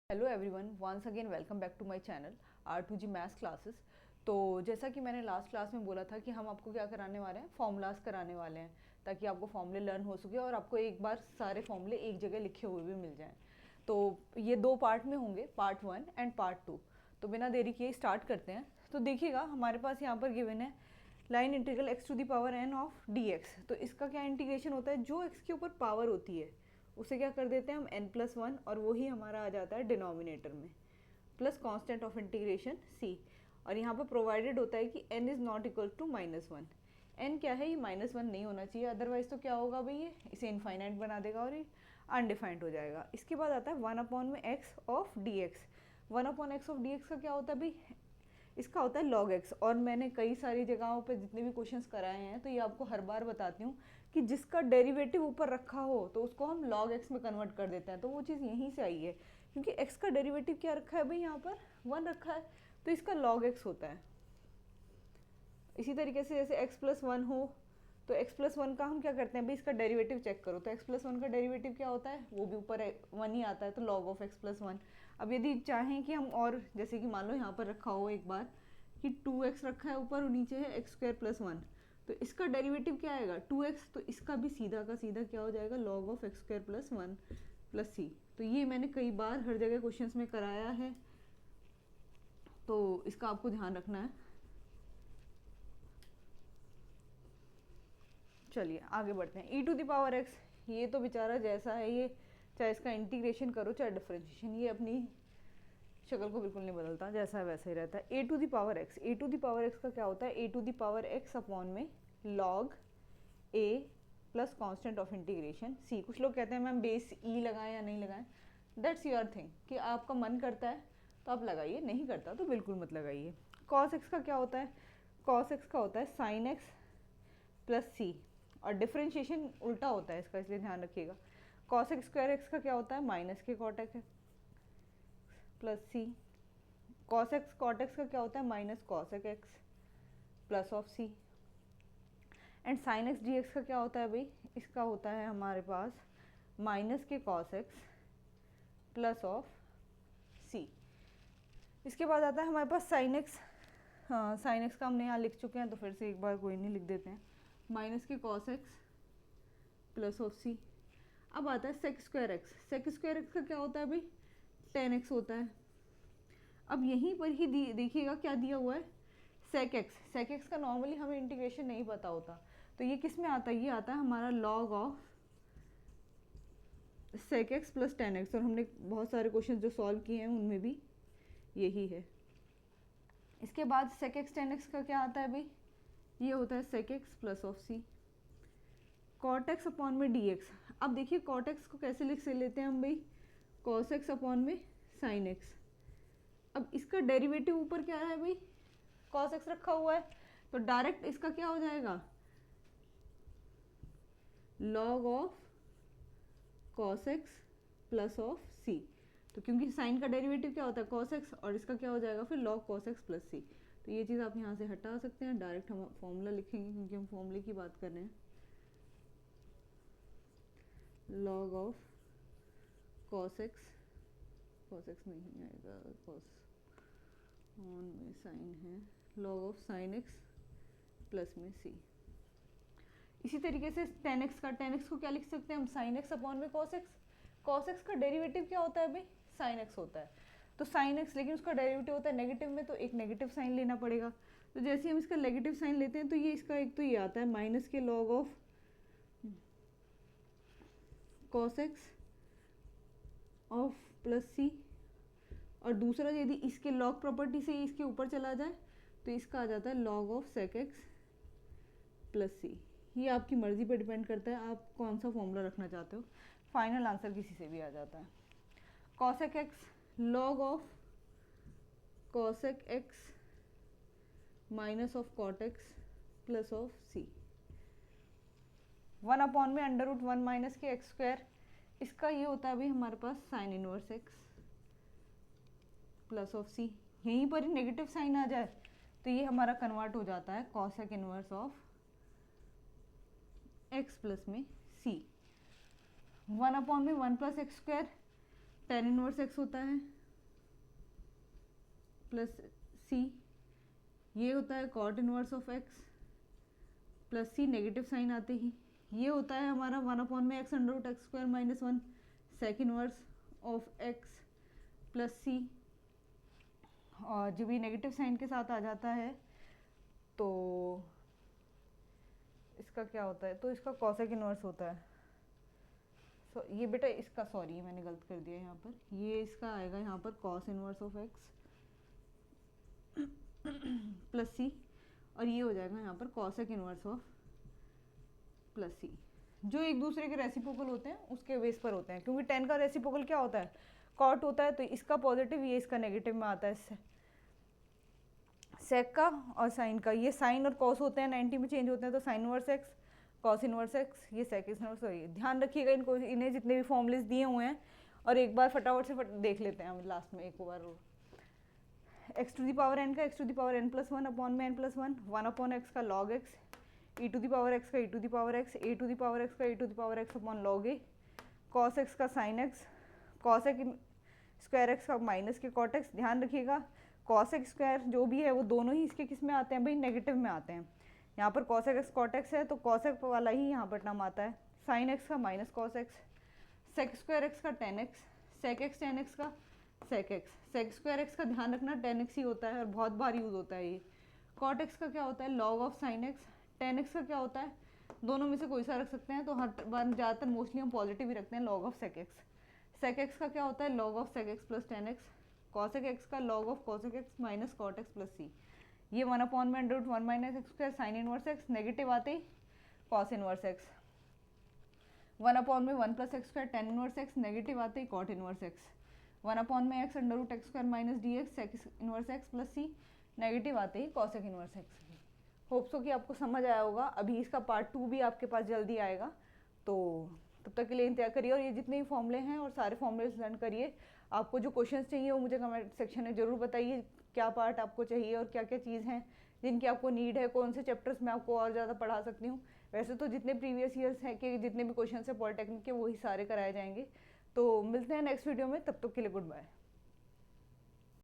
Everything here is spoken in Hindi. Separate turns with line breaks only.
Hello everyone, once again welcome back to my channel R2G maths classes. तो जैसा कि मैंने लास्ट क्लास में बोला था कि हम आपको क्या कराने वाले हैं, फॉर्मूलाज कराने वाले हैं, ताकि आपको फॉर्मूले लर्न हो सके और आपको एक बार सारे फॉर्मूले एक जगह लिखे हुए भी मिल जाएं। तो ये दो पार्ट में होंगे, पार्ट 1 एंड पार्ट 2। तो बिना देरी किए स्टार्ट करते हैं। तो देखिएगा, हमारे पास यहाँ पर गिवन है line integral x to the power n of dx। तो इसका क्या इंटीग्रेशन होता है, जो x के ऊपर पावर होती है उसे क्या कर देते हैं हम n+1, और वही हमारा आ जाता है डिनोमिनेटर में, plus constant of integration c। और यहाँ पर प्रोवाइडेड होता है कि n is not equal to -1। n क्या है, ये -1 नहीं होना चाहिए, अदरवाइज तो क्या होगा भाई, ये इसे इनफाइनाइट बना देगा और ये अनडिफाइंड हो जाएगा। इसके बाद आता है 1/x of dx। 1/x of dx का क्या होता है भाई, इसका होता है log x। और मैंने कई सारी जगहों पे जितने भी क्वेश्चंस कराए हैं तो ये आपको हर बार बताती हूँ कि जिसका डेरिवेटिव ऊपर रखा हो तो उसको हम log x में कन्वर्ट कर देते हैं। तो वो चीज़ यहीं से आई है, क्योंकि x का डेरिवेटिव क्या रखा है भाई, यहाँ पर 1 रखा है, तो इसका log x होता है। इसी तरीके से जैसे x+1 हो तो x+1 का हम क्या करते हैं भाई, इसका डेरिवेटिव चेक करो, तो x+1 का डेरिवेटिव क्या होता है, वो भी ऊपर 1 ही आता है, तो log ऑफ x+1। अब यदि चाहें कि हम, और जैसे कि मान लो यहाँ पर रखा हो एक बार कि 2x रखा है ऊपर और नीचे है x² + 1, तो इसका डेरिवेटिव क्या आएगा 2x, तो इसका भी सीधा का सीधा क्या हो जाएगा, log ऑफ x² + 1 + c। तो ये मैंने कई बार हर जगह क्वेश्चंस में कराया है, तो इसका आपको ध्यान रखना है। चलिए आगे बढ़ते हैं। e⁻x, ये तो बेचारा जैसा है, ये चाहे इसका इंटीग्रेशन करो चाहे डिफरेंशिएशन, ये अपनी शक्ल को बिल्कुल नहीं बदलता, जैसा है वैसा ही रहता है। e⁻x का क्या होता है, e⁻x अपॉन में log a plus constant of integration c। कुछ लोग कहते हैं मैम बेस e लगाएं या नहीं लगाएं, दैट्स योर थिंग, कि आपका मन करता है तो आप लगाइए, नहीं करता तो बिल्कुल मत लगाइए। cos x का क्या होता है, cos x का होता है sin x प्लस c, और डिफरेंशिएशन उल्टा होता है इसका, इसलिए ध्यान रखिएगा। cos x² का क्या होता है, माइनस के cot x plus c. cos x cot x का क्या होता है, minus cos x plus of c. And sin x dx का क्या होता है भाई, इसका होता है हमारे पास माइनस के cos x प्लस ऑफ सी। इसके बाद आता है हमारे पास sin x। हाँ, sin x का हमने यहाँ लिख चुके हैं, तो फिर से एक बार कोई नहीं लिख देते हैं, माइनस के cos x प्लस ऑफ सी। अब आता है sec²x का क्या होता है भाई, tan x होता है। अब यहीं पर ही देखिएगा क्या दिया हुआ है, sec x का नॉर्मली हमें इंटीग्रेशन नहीं पता होता, तो ये किस में आता है, ये आता है हमारा log of sec x plus tan x, और हमने बहुत सारे क्वेश्चन जो सॉल्व किए हैं उनमें भी यही है। इसके बाद sec x tan x का क्या आता है भाई, ये होता है sec x plus of c। cot x upon में dx। अब देखिए cot x को कैसे लिख से लेते हैं हम भाई, cos x अपॉन में sin x। अब इसका डेरिवेटिव ऊपर क्या है भाई, cos x रखा हुआ है, तो डायरेक्ट इसका क्या हो जाएगा, log of cos x plus of c। तो क्योंकि साइन का डेरिवेटिव क्या होता है cos x, और इसका क्या हो जाएगा फिर log cos x plus c। तो ये चीज़ आप यहाँ से हटा सकते हैं, डायरेक्ट हम फॉर्मूला लिखेंगे क्योंकि हम फॉर्मूले की बात कर रहे हैं। log ऑफ cos x नहीं आएगा, cos ऑन में साइन है, log of sin x plus में c। इसी तरीके से tan x को क्या लिख सकते हैं हम, sin x अपॉन में cos x का डेरिवेटिव क्या होता है भाई, sin x होता है। तो sin x, लेकिन उसका डेरिवेटिव होता है नेगेटिव में, तो एक नेगेटिव साइन लेना पड़ेगा। तो जैसे ही हम इसका नेगेटिव साइन लेते हैं तो ये इसका एक तो ये आता है माइनस के log of cos x of plus c, और दूसरा यदि इसके log प्रॉपर्टी से इसके ऊपर चला जाए तो इसका आ जाता है log of sec x plus c. ये आपकी मर्ज़ी पे डिपेंड करता है आप कौन सा फॉर्मूला रखना चाहते हो, फाइनल आंसर किसी से भी आ जाता है। cosec x log of cosec x minus of cot x plus of c। 1/में √1 minus के x², इसका ये होता है भाई हमारे पास sin inverse x plus of c। यहीं पर ही नेगेटिव साइन आ जाए तो ये हमारा कन्वर्ट हो जाता है cosec inverse of x plus में c। 1/1 plus x², tan inverse x होता है प्लस सी, ये होता है cot inverse of x plus c, negative sign आते ही ये होता है हमारा 1/x√x² - 1 sec inverse of x plus c. और जब ये नेगेटिव साइन के साथ आ जाता है तो इसका क्या होता है, तो इसका कॉसेक इनवर्स होता है। ये बेटा इसका, सॉरी मैंने गलत कर दिया यहाँ पर, ये इसका आएगा यहाँ पर cos inverse of x plus c, और ये हो जाएगा यहाँ पर cosec inverse of plus c, जो एक दूसरे के रेसिप्रोकल होते हैं उसके बेस पर होते हैं। क्योंकि टेन का रेसिप्रोकल क्या होता है, कॉट होता है, तो इसका पॉजिटिव ये इसका नेगेटिव में आता है सेक का, और साइन का, ये साइन और कॉस होते हैं 90 में चेंज होते हैं, तो sine inverse x cos inverse x, ये सेक इनवर्स। ध्यान रखिएगा इनको, इन्हें जितने भी फॉर्मूलेस दिए हुए हैं, और एक बार फटाफट से देख लेते हैं हम लास्ट में एक बार। x⁴n का x⁴n+1 अपॉन में n+1, 1/x का log x, e⁴x का e⁴x, a⁴x का e⁴x upon log a, cos x का sin x, cos x² का माइनस के cot x। ध्यान रखिएगा cos x² जो भी है वो दोनों ही इसके किस में आते हैं भाई, नेगेटिव में आते हैं। यहाँ पर cos x cot x है तो cos x वाला ही यहाँ पर टर्म आता है, sin x का minus cos x, sec² x का tan x, sec x tan x का sec x, sec² x का ध्यान रखना tan x ही होता है और बहुत बार यूज होता है ये। cot x का क्या होता है, log of sin x, tan x का क्या होता है, दोनों में से कोई सा रख सकते हैं, तो हर बार ज़्यादातर मोस्टली हम पॉजिटिव ही रखते हैं, log of sec x। sec x का क्या होता है, log of sec x plus tan x, cosec x का log of cosec x minus cot x plus c। ये 1/√1 - x² sine inverse x, negative आते ही cos inverse x, 1/1 + x² tan inverse x, negative आते ही cot inverse x, 1/x√x² - dx sec inverse x plus c, negative आते ही cosec inverse x। Hope so कि आपको समझ आया होगा। अभी इसका पार्ट 2 भी आपके पास जल्दी आएगा, तो तब तक के लिए इंतजार करिए, और ये जितने भी फॉर्मूले हैं और सारे फॉर्मूले लर्न करिए। आपको जो क्वेश्चंस चाहिए वो मुझे कमेंट सेक्शन में ज़रूर बताइए, क्या पार्ट आपको चाहिए और क्या क्या चीज़ हैं जिनकी आपको नीड है, कौन से चैप्टर्स में आपको और ज़्यादा पढ़ा सकती हूँ। वैसे तो जितने प्रीवियस ईयर्स हैं कि जितने भी क्वेश्चन हैं पॉलिटेक्निक के, वही सारे कराए जाएंगे। तो मिलते हैं नेक्स्ट वीडियो में, तब तक के लिए गुड बाय।